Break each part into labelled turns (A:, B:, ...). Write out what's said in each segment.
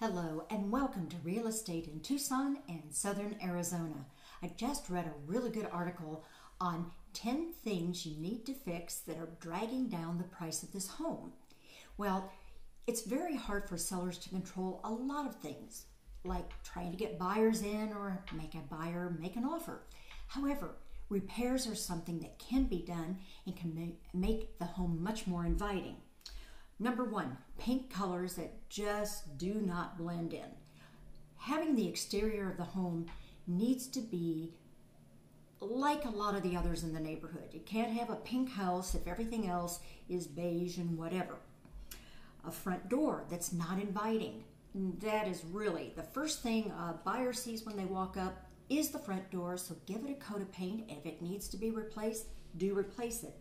A: Hello and welcome to Real Estate in Tucson and Southern Arizona. I just read a really good article on 10 things you need to fix that are dragging down the price of this home. Well, it's very hard for sellers to control a lot of things, like trying to get buyers in or make a buyer make an offer. However, repairs are something that can be done and can make the home much more inviting. Number one, paint colors that just do not blend in. Having the exterior of the home needs to be like a lot of the others in the neighborhood. You can't have a pink house if everything else is beige and whatever. A front door that's not inviting. That is really the first thing a buyer sees when they walk up is the front door, so give it a coat of paint. If it needs to be replaced, do replace it.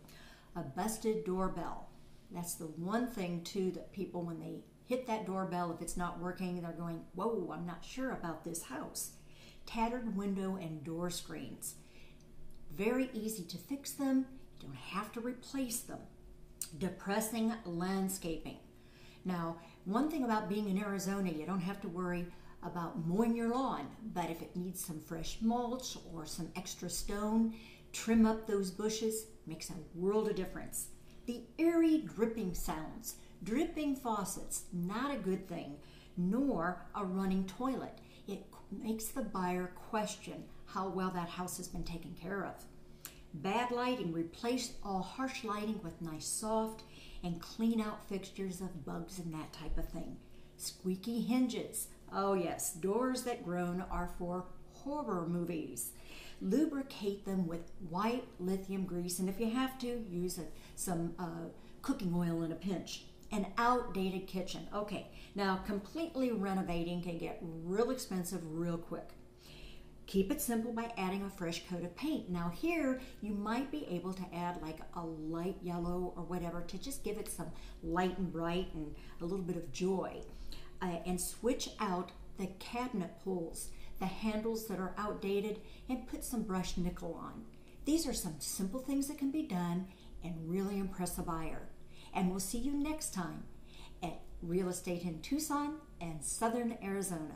A: A busted doorbell. That's the one thing too that people, when they hit that doorbell, if it's not working, they're going, whoa, I'm not sure about this house. Tattered window and door screens. Very easy to fix them. You don't have to replace them. Depressing landscaping. Now, one thing about being in Arizona, you don't have to worry about mowing your lawn, but if it needs some fresh mulch or some extra stone, trim up those bushes, makes a world of difference. The eerie dripping sounds, dripping faucets, not a good thing, nor a running toilet. It makes the buyer question how well that house has been taken care of. Bad lighting, replace all harsh lighting with nice soft and clean out fixtures of bugs and that type of thing. Squeaky hinges. Oh yes, doors that groan are for horror movies. Lubricate them with white lithium grease, and if you have to, use some cooking oil in a pinch. An outdated kitchen. Okay, now completely renovating can get real expensive real quick. Keep it simple by adding a fresh coat of paint. Now here, you might be able to add like a light yellow or whatever to just give it some light and bright and a little bit of joy. And switch out the cabinet pulls, the handles that are outdated, and put some brushed nickel on. These are some simple things that can be done and really impress a buyer. And we'll see you next time at Real Estate in Tucson and Southern Arizona.